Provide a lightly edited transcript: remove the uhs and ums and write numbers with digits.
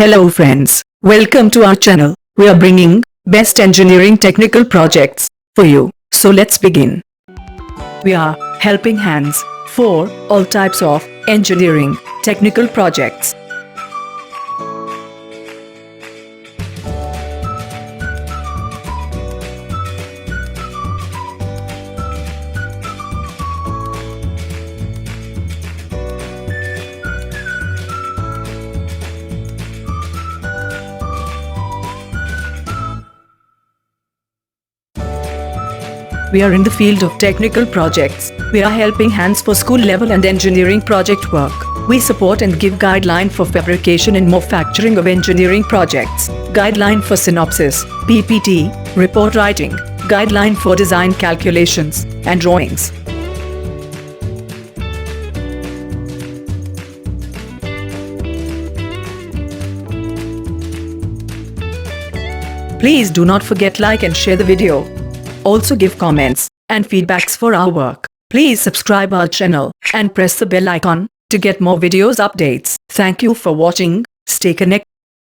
Hello friends, welcome to our channel. We are bringing best engineering technical projects for you. So let's begin. We are helping hands for all types of engineering technical projects. We are in the field of technical projects. We are helping hands for school level and engineering project work. We support and give guideline for fabrication and manufacturing of engineering projects, guideline for synopsis, PPT, report writing, guideline for design calculations and drawings. Please do not forget like and share the video. Also give comments and feedbacks for our work. Please subscribe our channel and press the bell icon to get more videos updates. Thank you for watching. Stay connected.